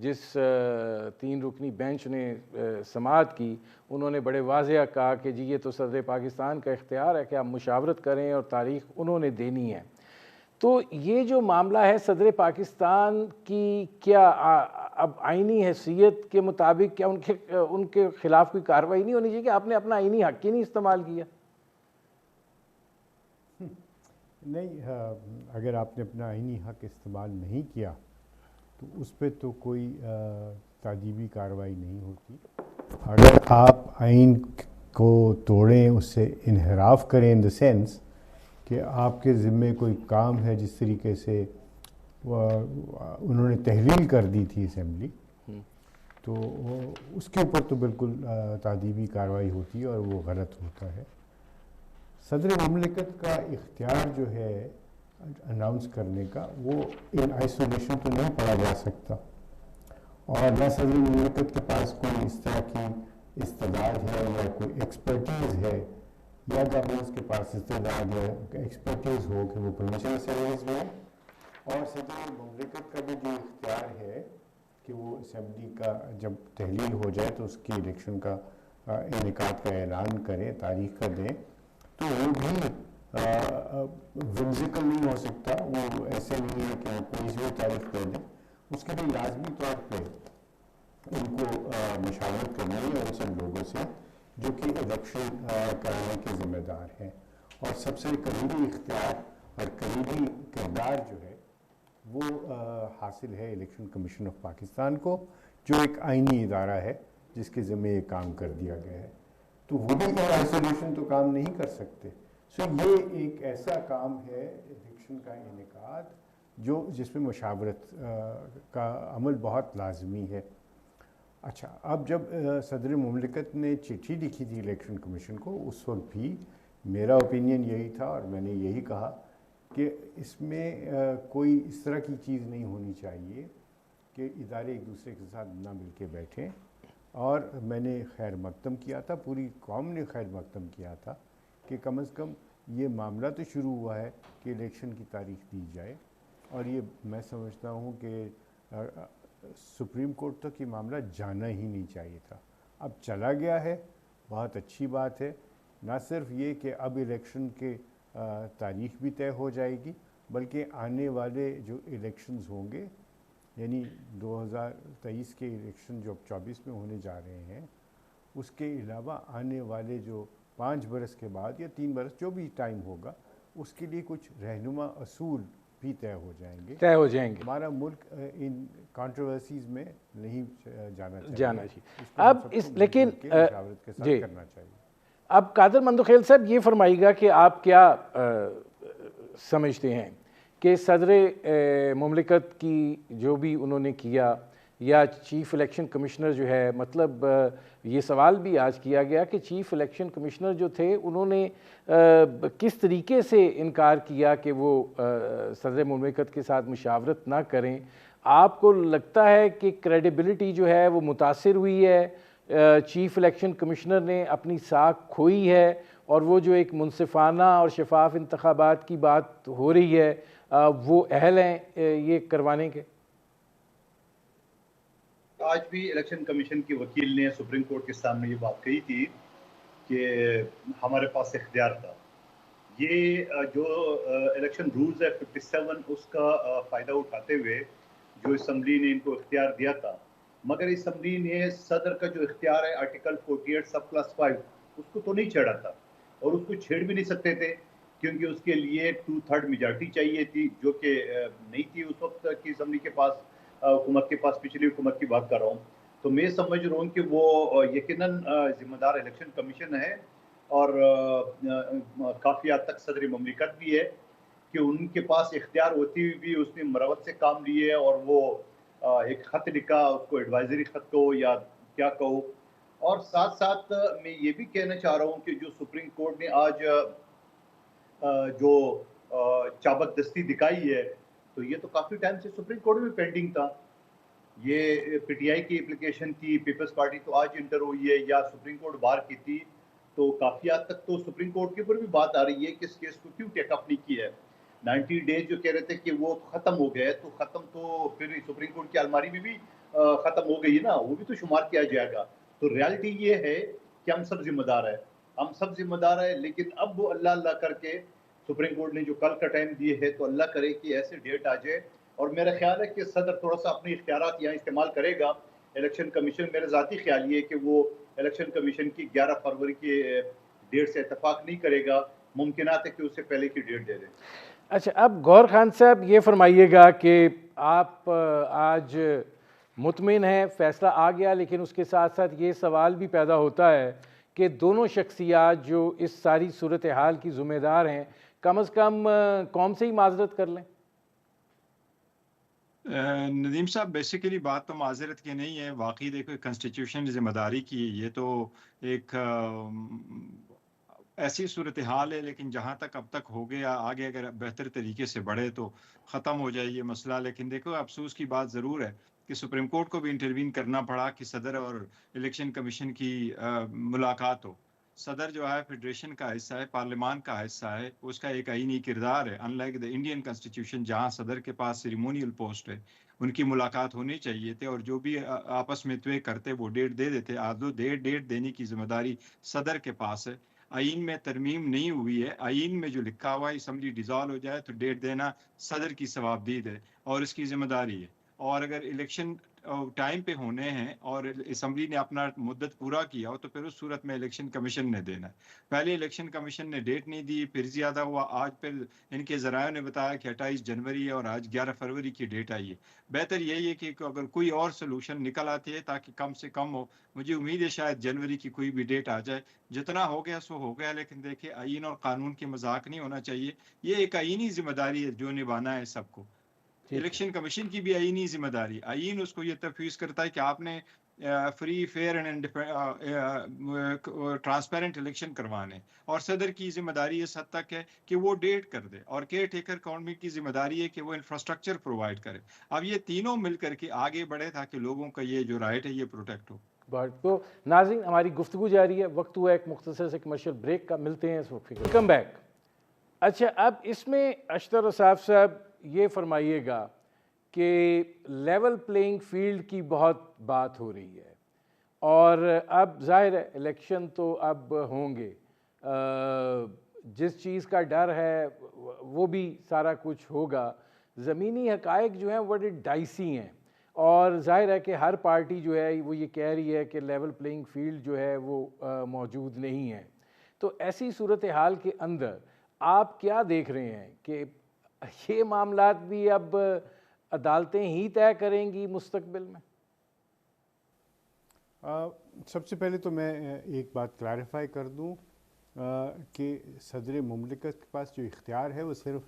جس 3 رکنی بینچ نے سماعت کی، انہوں نے بڑے واضح کہا کہ جی یہ تو صدر پاکستان کا اختیار ہے کہ آپ مشاورت کریں اور تاریخ انہوں نے دینی ہے۔ تو یہ جو معاملہ ہے صدر پاکستان کی کیا اب آئینی حیثیت کے مطابق کیا ان کے خلاف کوئی کارروائی نہیں ہونی چاہیے کہ آپ نے اپنا آئینی حق ہی نہیں استعمال کیا؟ نہیں، اگر آپ نے اپنا آئینی حق استعمال نہیں کیا تو اس پہ تو کوئی تعجیبی کارروائی نہیں ہوتی۔ اگر آپ آئین کو توڑیں، اس سے انحراف کریں ان دا سینس کہ آپ کے ذمے کوئی کام ہے، جس طریقے سے انہوں نے تحلیل کر دی تھی اسمبلی، تو اس کے اوپر تو بالکل تعدیبی کارروائی ہوتی ہے اور وہ غلط ہوتا ہے۔ صدر مملکت کا اختیار جو ہے اناؤنس کرنے کا، وہ ان آئسولیشن تو نہیں پڑھا جا سکتا، اور نہ صدر مملکت کے پاس کوئی اس طرح کی استعداد ہے یا کوئی ایکسپرٹیز ہے، یا گورننس کے پاس استعداد یا ایکسپرٹیز ہو کہ وہ پرمیشن سروس میں، اور صدر مملکت کا بھی جو اختیار ہے کہ وہ اسمبلی کا جب تحلیل ہو جائے تو اس کی الیکشن کا انعقاد کا اعلان کریں، تاریخ کا دیں، تو وہ بھی ومزیکل نہیں ہو سکتا۔ وہ ایسے نہیں ہے کہ کوئی بھی تاریخ کر دیں، اس کے لیے لازمی طور پہ ان کو مشاورت کرنی ہے ان سب لوگوں سے جو کہ الیکشن کرانے کے ذمہ دار ہیں، اور سب سے قریبی اختیار اور قریبی کردار جو ہے وہ حاصل ہے الیکشن کمیشن آف پاکستان کو، جو ایک آئینی ادارہ ہے جس کے ذمہ یہ کام کر دیا گیا ہے۔ تو وہ بھی آئسولیشن تو کام نہیں کر سکتے۔ سو یہ ایک ایسا کام ہے الیکشن کا انعقاد جس میں مشاورت کا عمل بہت لازمی ہے۔ اچھا، اب جب صدر مملکت نے چٹھی لکھی تھی الیکشن کمیشن کو، اس وقت بھی میرا اوپینین یہی تھا اور میں نے یہی کہا کہ اس میں کوئی اس طرح کی چیز نہیں ہونی چاہیے کہ ادارے ایک دوسرے کے ساتھ نہ مل کے بیٹھیں، اور میں نے خیر مقدم کیا تھا، پوری قوم نے خیر مقدم کیا تھا کہ کم از کم یہ معاملہ تو شروع ہوا ہے کہ الیکشن کی تاریخ دی جائے، اور یہ میں سمجھتا ہوں کہ سپریم کورٹ تک یہ معاملہ جانا ہی نہیں چاہیے تھا۔ اب چلا گیا ہے، بہت اچھی بات ہے۔ نہ صرف یہ کہ اب الیکشن کے تاریخ بھی طے ہو جائے گی، بلکہ آنے والے جو الیکشنز ہوں گے، یعنی 2023 کے الیکشن جو 24 میں ہونے جا رہے ہیں، اس کے علاوہ آنے والے جو 5 برس کے بعد یا 3 برس جو بھی ٹائم ہوگا، اس کے لیے کچھ رہنما اصول بھی طے ہو جائیں گے۔ ہمارا ملک ان کانٹروورسیز میں نہیں جانا چاہیے۔ اب لیکن مشاورت کے ساتھ کرنا چاہیے۔ اب قادر مندوخیل صاحب یہ فرمائیے گا کہ آپ کیا سمجھتے ہیں کہ صدر مملکت کی جو بھی انہوں نے کیا، یا چیف الیکشن کمشنر جو ہے، مطلب یہ سوال بھی آج کیا گیا کہ چیف الیکشن کمشنر جو تھے انہوں نے کس طریقے سے انکار کیا کہ وہ صدر مملکت کے ساتھ مشاورت نہ کریں۔ آپ کو لگتا ہے کہ کریڈیبلٹی جو ہے وہ متاثر ہوئی ہے، چیف الیکشن کمشنر نے اپنی ساکھ کھوئی ہے، اور وہ جو ایک منصفانہ اور شفاف انتخابات کی بات ہو رہی ہے وہ اہل ہیں یہ کروانے کے؟ آج بھی الیکشن کمیشن کے وکیل نے سپریم کورٹ کے سامنے یہ بات کہی تھی کہ ہمارے پاس اختیار تھا۔ یہ جو الیکشن رولز ہے 57، اس کا فائدہ اٹھاتے ہوئے جو اسمبلی نے ان کو اختیار دیا تھا، مگر اسمبلی نے صدر کا جو اختیار ہے آرٹیکل 48(5) اس کو تو نہیں چھیڑا تھا، اور اس کو چھیڑ بھی نہیں سکتے تھے کیونکہ اس کے لیے 2/3 میجارٹی چاہیے تھی، جو کہ نہیں تھی اس وقت کی اسمبلی کے پاس، حکومت کے پاس۔ پچھلی حکومت کی بات کر رہا ہوں، تو میں سمجھ رہا ہوں کہ وہ یقیناً ذمہ دار الیکشن کمیشن ہے، اور کافی حد تک صدر مملکت بھی ہے کہ ان کے پاس اختیار ہوتی ہوئی بھی اس نے مروت سے کام لیے، اور وہ ایک خط لکھا، اس کو ایڈوائزری خط کہو یا کیا کہو۔ اور ساتھ ساتھ میں یہ بھی کہنا چاہ رہا ہوں کہ جو سپریم کورٹ نے آج جو چابک دستی دکھائی ہے، تو یہ تو کافی ٹائم سے سپریم کورٹ میں پینڈنگ تھا۔ یہ پی ٹی آئی کی اپلیکیشن تھی، پیپلز پارٹی تو آج انٹر ہوئی ہے، یا سپریم کورٹ بار کی تھی، تو کافی حد تک تو سپریم کورٹ کے اوپر بھی بات آ رہی ہے کہ اس کیس کو کیوں ٹیک اپ نہیں کیا ہے۔ 90 ڈیز جو کہہ رہے تھے کہ وہ ختم ہو گئے, تو ختم تو پھر سپریم کورٹ کی الماری میں بھی ختم ہو گئی نا, وہ بھی تو شمار کیا جائے گا. تو ریالٹی یہ ہے کہ ہم سب ذمہ دار ہیں, ہم سب ذمہ دار ہیں, لیکن اب وہ اللہ اللہ کر کے سپریم کورٹ نے جو کل کا ٹائم دیے ہے, تو اللہ کرے کہ ایسے ڈیٹ آ جائے. اور میرا خیال ہے کہ صدر تھوڑا سا اپنے اختیارات یہاں استعمال کرے گا. الیکشن کمیشن, میرا ذاتی خیال یہ ہے کہ وہ الیکشن کمیشن کی 11 فروری کی ڈیٹ سے اتفاق نہیں کرے گا, ممکنات ہے کہ اس سے پہلے کی ڈیٹ دے دیں. اچھا, اب غور خان صاحب یہ فرمائیے گا کہ آپ آج مطمئن ہیں فیصلہ آ گیا, لیکن اس کے ساتھ ساتھ یہ سوال بھی پیدا ہوتا ہے کہ دونوں شخصیات جو اس ساری صورتحال کی ذمہ دار ہیں, کم از کم قوم سے ہی معذرت کر لیں. ندیم صاحب, بیسیکلی بات تو معذرت کی نہیں ہے, واقعی دیکھو کنسٹیٹیوشن ذمہ داری کی, یہ تو ایک ایسی صورتحال ہے, لیکن جہاں تک اب تک ہو گیا, آگے اگر بہتر طریقے سے بڑھے تو ختم ہو جائے یہ مسئلہ. لیکن دیکھو افسوس کی بات ضرور ہے کہ سپریم کورٹ کو بھی انٹروین کرنا پڑا کہ صدر اور الیکشن کمیشن کی ملاقات ہو. صدر جو ہے فیڈریشن کا حصہ ہے, پارلیمان کا حصہ ہے, اس کا ایک آئینی کردار ہے. In like the Indian constitution جہاں صدر کے پاس سیریمونیل پوسٹ ہے, ان کی ملاقات ہونی چاہیے تھے, اور جو بھی آپس میں طے کرتے وہ ڈیٹ دے دیتے. آدھو ڈیٹ دینے کی ذمہ داری صدر کے پاس ہے. آئین میں ترمیم نہیں ہوئی ہے, آئین میں جو لکھا ہوا ہے اسمبلی ڈیزالو ہو جائے تو ڈیٹ دینا صدر کی ثوابدید ہے اور اس کی ذمہ داری ہے. اور اگر الیکشن ٹائم پہ ہونے ہیں اور اسمبلی نے اپنا مدت پورا کیا ہو تو پھر اس صورت میں الیکشن کمیشن نے دینا ہے. پہلے الیکشن کمیشن نے ڈیٹ نہیں دی, پھر زیادہ ہوا, آج پھر ان کے ذرائع نے بتایا کہ 28 جنوری ہے اور آج 11 فروری کی ڈیٹ آئی ہے. بہتر یہی ہے کہ اگر کوئی اور سلوشن نکل آتی ہے تاکہ کم سے کم ہو, مجھے امید ہے شاید جنوری کی کوئی بھی ڈیٹ آ جائے. جتنا ہو گیا سو ہو گیا, لیکن دیکھیں آئین اور قانون کے مذاق نہیں ہونا چاہیے. یہ ایک آئینی ذمہ داری ہے جو نبھانا ہے سب کو. الیکشن کمیشن کی بھی آئینی ذمہ داری, آئین اس کو یہ تفویض کرتا ہے کہ آپ نے free, fair and transparent election کروانے, اور صدر کی ذمہ داری اس حد تک ہے کہ وہ ڈیٹ کر دے, اور کیئر ٹیکر گورنمنٹ کی ذمہ داری ہے کہ وہ انفراسٹرکچر پرووائڈ کرے. اب یہ تینوں مل کر کے آگے بڑھے تاکہ لوگوں کا یہ جو رائٹ ہے یہ پروٹیکٹ ہو. تو ناظرین, ہماری گفتگو جاری ہے, وقت ہوا ایک مختصر سے کمرشل بریک کا, ملتے ہیں اس وقت. Welcome back. اچھا, اب اس میں اشتر اصاف صاحب یہ فرمائیے گا کہ لیول پلینگ فیلڈ کی بہت بات ہو رہی ہے, اور اب ظاہر ہے الیکشن تو اب ہوں گے, جس چیز کا ڈر ہے وہ بھی سارا کچھ ہوگا. زمینی حقائق جو ہیں وہ بڑے ڈائسی ہیں, اور ظاہر ہے کہ ہر پارٹی جو ہے وہ یہ کہہ رہی ہے کہ لیول پلینگ فیلڈ جو ہے وہ موجود نہیں ہے. تو ایسی صورتحال کے اندر آپ کیا دیکھ رہے ہیں کہ یہ معاملات بھی اب عدالتیں ہی طے کریں گی مستقبل میں؟ سب سے پہلے تو میں ایک بات کلیریفائی کر دوں کہ صدر مملکت کے پاس جو اختیار ہے وہ صرف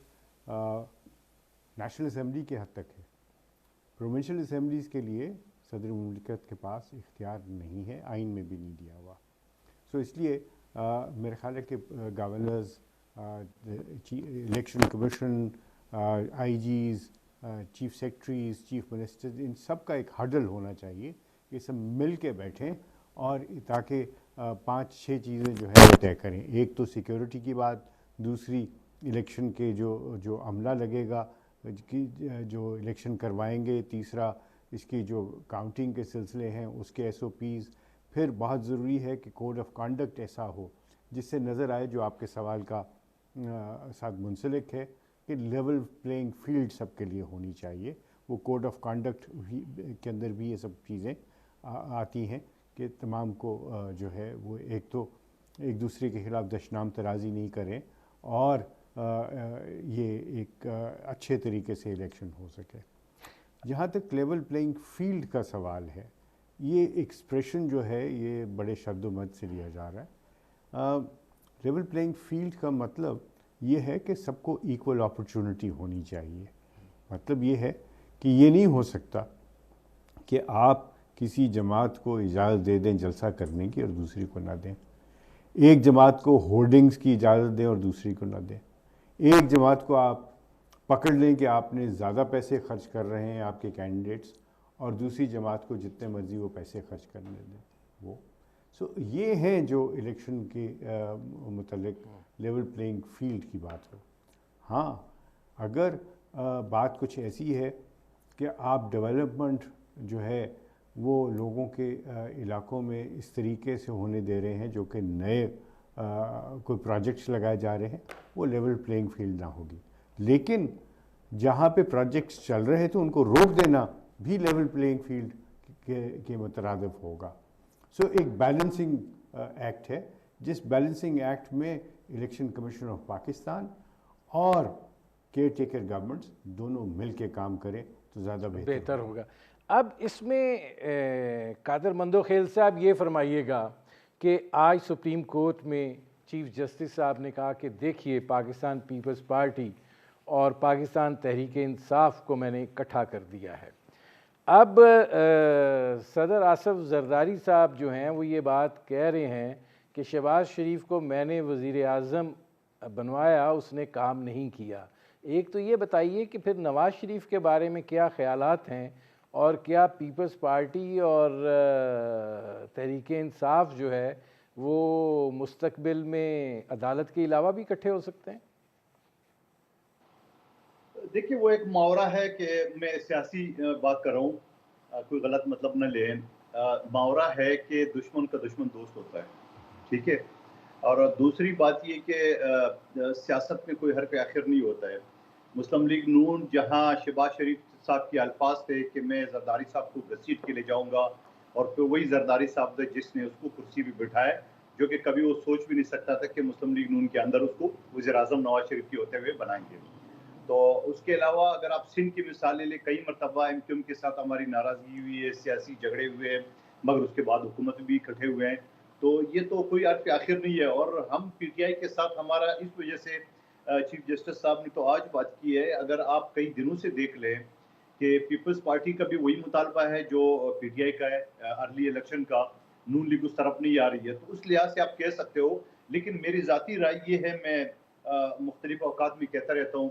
نیشنل اسمبلی کے حد تک ہے. پروونشل اسمبلیز کے لیے صدر مملکت کے پاس اختیار نہیں ہے, آئین میں بھی نہیں دیا ہوا. سو اس لیے میرا خیال ہے کہ گورنرز, الیکشن کمیشن, آئی جیز, چیف سیکرٹریز, چیف منسٹرز, ان سب کا ایک ہڈل ہونا چاہیے کہ سب مل کے بیٹھیں, اور تاکہ 5-6 چیزیں جو ہے وہ طے کریں. ایک تو سیکیورٹی کی بات, دوسری الیکشن کے جو عملہ لگے گا جو الیکشن کروائیں گے, تیسرا اس کی جو کاؤنٹنگ کے سلسلے ہیں اس کے ایس او پیز. پھر بہت ضروری ہے کہ کوڈ آف کانڈکٹ ایسا ہو جس سے نظر آئے, جو آپ کے سوال کا ساتھ منسلک ہے, کہ لیول پلینگ فیلڈ سب کے لیے ہونی چاہیے. وہ کوڈ آف کانڈکٹ کے اندر بھی یہ سب چیزیں آتی ہیں کہ تمام کو جو ہے وہ ایک تو ایک دوسرے کے خلاف دشنام ترازی نہیں کریں, اور یہ ایک اچھے طریقے سے الیکشن ہو سکے. جہاں تک لیول پلینگ فیلڈ کا سوال ہے, یہ ایکسپریشن جو ہے یہ بڑے شد و مد سے لیا جا رہا ہے. لیول پلینگ فیلڈ کا مطلب یہ ہے کہ سب کو ایکول اپرچونٹی ہونی چاہیے. مطلب یہ ہے کہ یہ نہیں ہو سکتا کہ آپ کسی جماعت کو اجازت دے دیں جلسہ کرنے کی اور دوسری کو نہ دیں, ایک جماعت کو ہورڈنگز کی اجازت دیں اور دوسری کو نہ دیں, ایک جماعت کو آپ پکڑ لیں کہ آپ نے زیادہ پیسے خرچ کر رہے ہیں آپ کے کینڈیڈیٹس, اور دوسری جماعت کو جتنے مرضی وہ پیسے خرچ کرنے دیں وہ. سو یہ ہیں جو الیکشن کے متعلق لیول پلینگ فیلڈ کی بات ہو. ہاں, اگر بات کچھ ایسی ہے کہ آپ ڈیولپمنٹ جو ہے وہ لوگوں کے علاقوں میں اس طریقے سے ہونے دے رہے ہیں جو کہ نئے کوئی پروجیکٹس لگائے جا رہے ہیں، وہ لیول پلینگ فیلڈ نہ ہوگی. لیکن جہاں پہ پروجیکٹس چل رہے تو ان کو روک دینا بھی لیول پلینگ فیلڈ کے مترادف ہوگا. سو ایک بیلنسنگ ایکٹ ہے، جس بیلنسنگ ایکٹ میں الیکشن کمیشن آف پاکستان اور کیئر ٹیکر گورنمنٹس دونوں مل کے کام کریں تو زیادہ بہتر ہوگا. اب اس میں قادر مندوخیل صاحب یہ فرمائیے گا کہ آج سپریم کورٹ میں چیف جسٹس صاحب نے کہا کہ دیکھیے پاکستان پیپلز پارٹی اور پاکستان تحریک انصاف کو میں نے اکٹھا کر دیا ہے. اب صدر آصف زرداری صاحب جو ہیں وہ یہ بات کہہ رہے ہیں کہ شہباز شریف کو میں نے وزیر اعظم بنوایا، اس نے کام نہیں کیا. ایک تو یہ بتائیے کہ پھر نواز شریف کے بارے میں کیا خیالات ہیں، اور کیا پیپلز پارٹی اور تحریک انصاف جو ہے وہ مستقبل میں عدالت کے علاوہ بھی اکٹھے ہو سکتے ہیں؟ دیکھیے وہ ایک محاورہ ہے کہ میں سیاسی بات کر رہا ہوں، کوئی غلط مطلب نہ لیں. محاورہ ہے کہ دشمن کا دشمن دوست ہوتا ہے، ٹھیک ہے. اور دوسری بات یہ کہ سیاست میں کوئی حرف آخر نہیں ہوتا ہے. مسلم لیگ نون جہاں شہباز شریف صاحب کے الفاظ تھے کہ میں زرداری صاحب کو گھسیٹ کے لے جاؤں گا، اور پھر وہی زرداری صاحب تھے جس نے اس کو کرسی بھی بٹھایا، جو کہ کبھی وہ سوچ بھی نہیں سکتا تھا کہ مسلم لیگ نون کے اندر اس کو وزیر اعظم نواز شریف کے ہوتے ہوئے بنائیں گے. تو اس کے علاوہ اگر آپ سندھ کی مثال لے لیں، کئی مرتبہ ایم کیو ایم کے ساتھ ہماری ناراضگی ہوئی ہے، سیاسی جھگڑے ہوئے ہیں، مگر اس کے بعد حکومت بھی اکٹھے ہوئے ہیں. تو یہ تو کوئی حرف آخر نہیں ہے. اور ہم پی ٹی آئی کے ساتھ ہمارا اس وجہ سے چیف جسٹس صاحب نے تو آج بات کی ہے، اگر آپ کئی دنوں سے دیکھ لیں کہ پیپلز پارٹی کا بھی وہی مطالبہ ہے جو پی ٹی آئی کا ہے، ارلی الیکشن کا. نون لیگ اس طرف نہیں آ رہی ہے، تو اس لحاظ سے آپ کہہ سکتے ہو. لیکن میری ذاتی رائے یہ ہے، میں مختلف اوقات میں کہتا رہتا ہوں،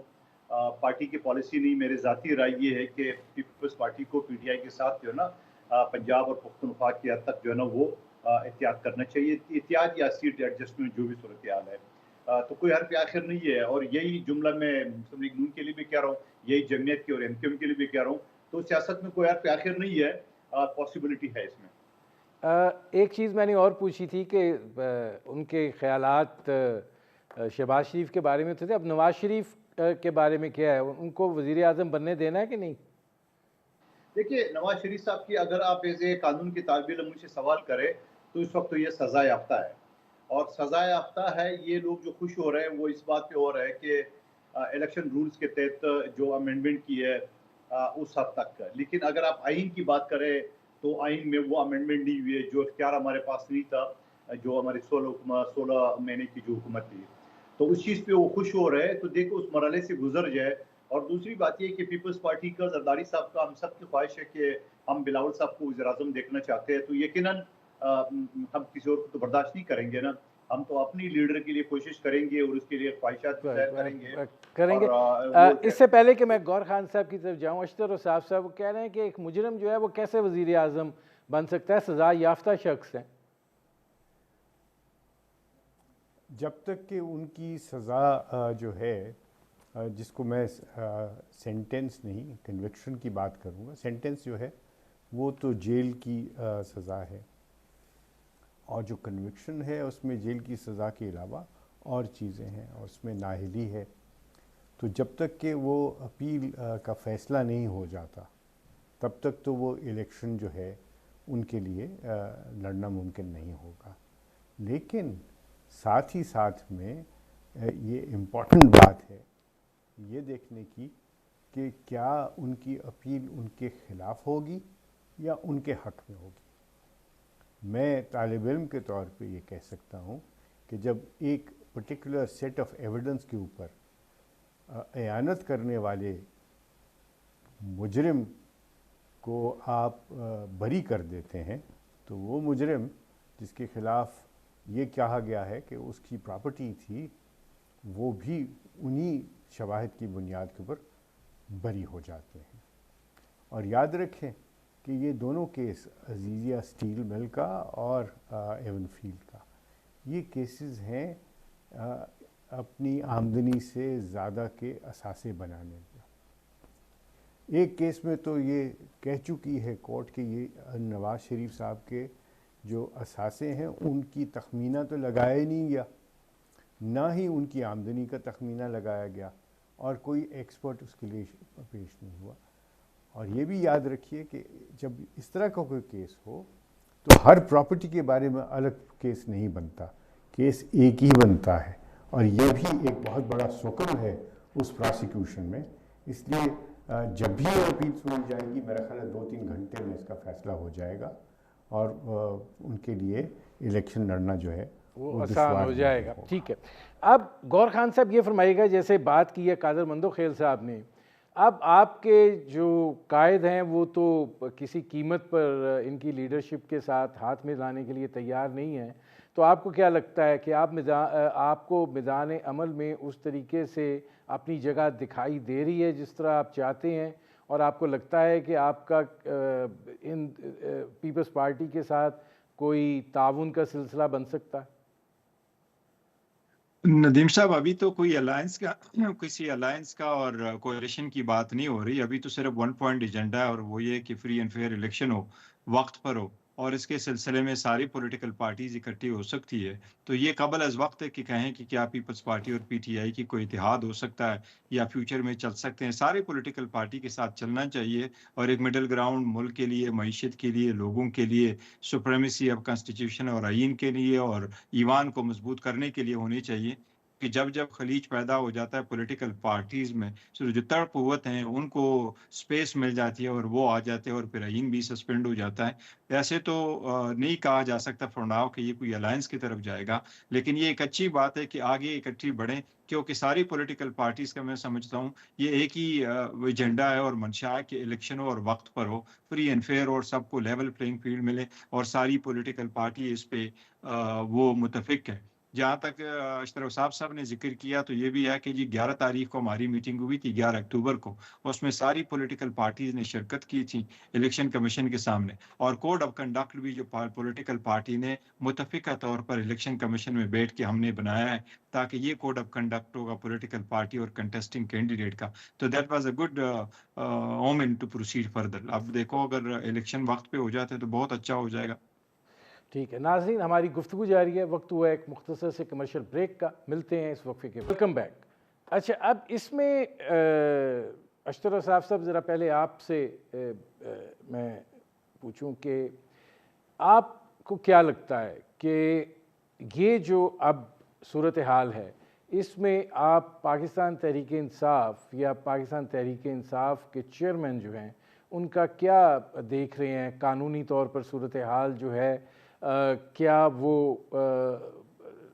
پارٹی کی پالیسی نہیں، میرے ذاتی رائے یہ ہے کہ پیپلز پارٹی کو پی ٹی آئی کے ساتھ جو ہے نا پنجاب اور پختونخوا کی حد تک جو ہے نا وہ احتیاط کرنا چاہیے. احتیاط یا سیٹ ایڈجسٹمنٹ جو بھی صورتحال ہے، تو کوئی حرف آخر نہیں ہے. اور یہی جملہ میں مسلم لیگ نون کے لیے بھی کہہ رہا ہوں، یہی جمعیت کی اور ایم کیو ایم کے لیے بھی کہہ رہا ہوں. تو سیاست میں کوئی حرف آخر نہیں ہے، پاسبلٹی ہے اس میں. ایک چیز میں نے اور پوچھی تھی کہ ان کے خیالات شہباز شریف کے بارے میں تھے، اب نواز شریف کے بارے میں کیا ہے، ان کو وزیر اعظم بننے دینا ہے کہ نہیں؟ دیکھیے نواز شریف صاحب کی اگر آپ ایز اے قانون کے طالب علم سے سوال کریں تو اس وقت تو یہ سزا یافتہ ہے. اور سزا یافتہ ہے. یہ لوگ جو خوش ہو رہے ہیں وہ اس بات پہ ہو رہے ہیں کہ الیکشن رولز کے تحت جو امینڈمنٹ کی ہے اس حد تک. لیکن اگر آپ آئین کی بات کریں تو آئین میں وہ امینڈمنٹ نہیں ہوئی ہے، جو اختیار ہمارے پاس نہیں تھا، جو ہماری 16 مہینے کی جو حکومت تھی. تو اس چیز پہ وہ خوش ہو رہے ہیں. تو دیکھو اس مرحلے سے گزر جائے. اور دوسری بات یہ کہ پیپلز پارٹی کا، زرداری صاحب کا، ہم سب کی خواہش ہے کہ ہم بلاول صاحب کو وزیر اعظم دیکھنا چاہتے ہیں. تو یقیناً ہم کسی اور کو تو برداشت نہیں کریں گے نا. ہم تو اپنی لیڈر کے لیے کوشش کریں گے اور اس کے لیے خواہشات کریں گے. اس سے پہلے کہ میں گور خان صاحب کی طرف جاؤں، اشتر صاحب وہ کہہ رہے ہیں کہ ایک مجرم جو ہے وہ کیسے وزیر اعظم بن سکتا ہے، سزا یافتہ شخص ہے. جب تک کہ ان کی سزا جو ہے، جس کو میں سینٹنس نہیں کنوکشن کی بات کروں گا، سینٹنس جو ہے وہ تو جیل کی سزا ہے، اور جو کنوکشن ہے اس میں جیل کی سزا کے علاوہ اور چیزیں ہیں، اور اس میں نااہلی ہے. تو جب تک کہ وہ اپیل کا فیصلہ نہیں ہو جاتا تب تک تو وہ الیکشن جو ہے ان کے لیے لڑنا ممکن نہیں ہوگا. لیکن ساتھ ہی ساتھ میں یہ امپورٹنٹ بات ہے یہ دیکھنے کی کہ کیا ان کی اپیل ان کے خلاف ہوگی یا ان کے حق میں ہوگی. میں طالب علم کے طور پہ یہ کہہ سکتا ہوں کہ جب ایک پرٹیکولر سیٹ آف ایویڈنس کے اوپر اعانت کرنے والے مجرم کو آپ بری کر دیتے ہیں تو وہ مجرم جس کے خلاف یہ کہا گیا ہے کہ اس کی پراپرٹی تھی، وہ بھی انہی شواہد کی بنیاد کے اوپر بری ہو جاتے ہیں. اور یاد رکھیں کہ یہ دونوں کیس، عزیزیہ اسٹیل مل کا اور ایون فیلڈ کا، یہ کیسز ہیں اپنی آمدنی سے زیادہ کے اثاثے بنانے کا۔ ایک کیس میں تو یہ کہہ چکی ہے کورٹ کہ یہ نواز شریف صاحب کے جو اثاثے ہیں ان کی تخمینہ تو لگایا ہی نہیں گیا، نہ ہی ان کی آمدنی کا تخمینہ لگایا گیا، اور کوئی ایکسپرٹ اس کے لیے پیش نہیں ہوا۔ اور یہ بھی یاد رکھیے کہ جب اس طرح کا کوئی کیس ہو تو ہر پراپرٹی کے بارے میں الگ کیس نہیں بنتا، کیس ایک ہی بنتا ہے، اور یہ بھی ایک بہت بڑا سکم ہے اس پراسیکیوشن میں۔ اس لیے جب بھی اپیل سنی جائے گی میرا خیال ہے 2-3 گھنٹے میں اس کا فیصلہ ہو جائے گا، اور ان کے لیے الیکشن لڑنا جو ہے وہ آسان ہو جائے گا۔ ٹھیک ہے، اب گور خان صاحب یہ فرمائیے گا، جیسے بات کی ہے قادر مندوخیل صاحب نے، اب آپ کے جو قائد ہیں وہ تو کسی قیمت پر ان کی لیڈرشپ کے ساتھ ہاتھ ملانے کے لیے تیار نہیں ہیں، تو آپ کو کیا لگتا ہے کہ آپ کو میدان عمل میں اس طریقے سے اپنی جگہ دکھائی دے رہی ہے جس طرح آپ چاہتے ہیں، اور آپ کو لگتا ہے کہ آپ کا ان پیپلز پارٹی کے ساتھ کوئی تعاون کا سلسلہ بن سکتا ہے؟ ندیم صاحب، ابھی تو کوئی کسی الائنس کا اور کوalition کی بات نہیں ہو رہی، ابھی تو صرف 1 پوائنٹ ایجنڈا ہے، اور وہ یہ کہ فری اینڈ فیئر الیکشن ہو، وقت پر ہو، اور اس کے سلسلے میں ساری پولیٹیکل پارٹیز اکٹھی ہو سکتی ہے۔ تو یہ قبل از وقت ہے کہ کہیں کہ کیا پیپلز پارٹی اور پی ٹی آئی کی کوئی اتحاد ہو سکتا ہے یا فیوچر میں چل سکتے ہیں۔ سارے پولیٹیکل پارٹی کے ساتھ چلنا چاہیے، اور ایک مڈل گراؤنڈ ملک کے لیے، معیشت کے لیے، لوگوں کے لیے، سپریمیسی آف کنسٹیٹیوشن اور آئین کے لیے، اور ایوان کو مضبوط کرنے کے لیے ہونی چاہیے۔ کہ جب خلیج پیدا ہو جاتا ہے پولیٹیکل پارٹیز میں، جو تڑ قوت ہیں ان کو سپیس مل جاتی ہے اور وہ آ جاتے ہیں، اور پھر آئین بھی سسپینڈ ہو جاتا ہے۔ ایسے تو نہیں کہا جا سکتا فار ناؤ کہ یہ کوئی الائنس کی طرف جائے گا، لیکن یہ ایک اچھی بات ہے کہ آگے اکٹھی بڑھیں، کیونکہ ساری پولیٹیکل پارٹیز کا میں سمجھتا ہوں یہ ایک ہی ایجنڈا ہے اور منشا ہے کہ الیکشن ہو اور وقت پر ہو، فری اینڈ فیئر، اور سب کو لیول پلینگ فیلڈ ملے، اور ساری پولیٹیکل پارٹی اس پہ وہ متفق ہے۔ جہاں تک اشرف صاحب نے ذکر کیا تو یہ بھی ہے کہ جی 11 تاریخ کو ہماری میٹنگ ہوئی تھی، 11 اکتوبر کو، اس میں ساری پولیٹیکل پارٹیز نے شرکت کی تھی الیکشن کمیشن کے سامنے، اور کوڈ آف کنڈکٹ بھی جو پولیٹیکل پارٹی نے متفقہ طور پر الیکشن کمیشن میں بیٹھ کے ہم نے بنایا ہے، تاکہ یہ کوڈ آف کنڈکٹ ہوگا پولیٹیکل پارٹی اور کنٹیسٹنگ کینڈیڈیٹ کا۔ تو that was a good omen to proceed further. اب دیکھو اگر الیکشن وقت پہ ہو جاتے تو بہت اچھا ہو جائے گا۔ ٹھیک ہے ناظرین، ہماری گفتگو جاری ہے، وقت ہوا ایک مختصر سے کمرشل بریک کا، ملتے ہیں اس وقفے کے۔ Welcome back. اچھا، اب اس میں اشرف صاحب ذرا پہلے آپ سے میں پوچھوں کہ آپ کو کیا لگتا ہے کہ یہ جو اب صورتحال ہے اس میں آپ پاکستان تحریک انصاف یا پاکستان تحریک انصاف کے چیئرمین جو ہیں ان کا کیا دیکھ رہے ہیں قانونی طور پر صورتحال جو ہے، کیا وہ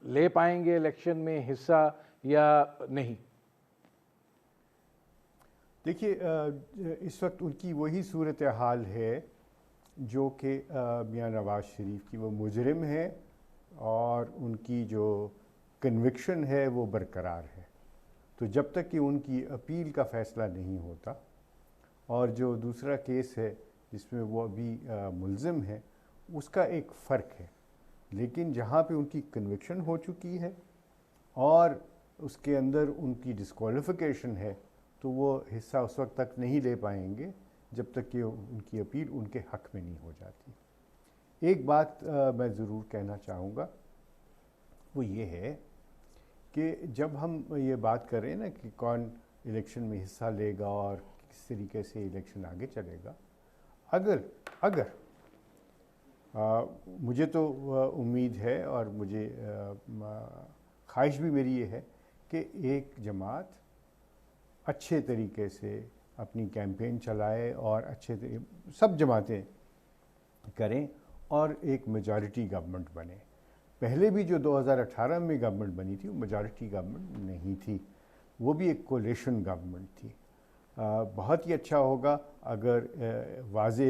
لے پائیں گے الیکشن میں حصہ یا نہیں؟ دیکھیے، اس وقت ان کی وہی صورتحال ہے جو کہ میاں نواز شریف کی، وہ مجرم ہے اور ان کی جو کنوکشن ہے وہ برقرار ہے۔ تو جب تک کہ ان کی اپیل کا فیصلہ نہیں ہوتا، اور جو دوسرا کیس ہے جس میں وہ ابھی ملزم ہے اس کا ایک فرق ہے، لیکن جہاں پہ ان کی کنوکشن ہو چکی ہے اور اس کے اندر ان کی ڈسکوالیفیکیشن ہے، تو وہ حصہ اس وقت تک نہیں لے پائیں گے جب تک کہ ان کی اپیل ان کے حق میں نہیں ہو جاتی۔ ایک بات میں ضرور کہنا چاہوں گا، وہ یہ ہے کہ جب ہم یہ بات کریں نا کہ کون الیکشن میں حصہ لے گا اور کس طریقے سے الیکشن آگے چلے گا، اگر مجھے تو امید ہے اور مجھے خواہش بھی میری یہ ہے کہ ایک جماعت اچھے طریقے سے اپنی کیمپین چلائے اور سب جماعتیں کریں اور ایک میجارٹی گورنمنٹ بنے۔ پہلے بھی جو 2018 میں گورنمنٹ بنی تھی وہ میجارٹی گورنمنٹ نہیں تھی، وہ بھی ایک کولیشن گورنمنٹ تھی۔ بہت ہی اچھا ہوگا اگر واضح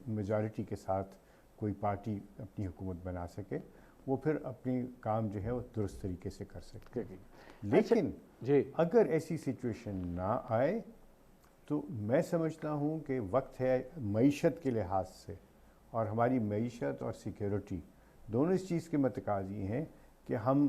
میجارٹی کے ساتھ کوئی پارٹی اپنی حکومت بنا سکے، وہ پھر اپنی کام جو ہے وہ درست طریقے سے کر سکتے ہیں۔ لیکن اگر ایسی سچویشن نہ آئے تو میں سمجھتا ہوں کہ وقت ہے معیشت کے لحاظ سے، اور ہماری معیشت اور سیکیورٹی دونوں اس چیز کے متقاضی ہیں کہ ہم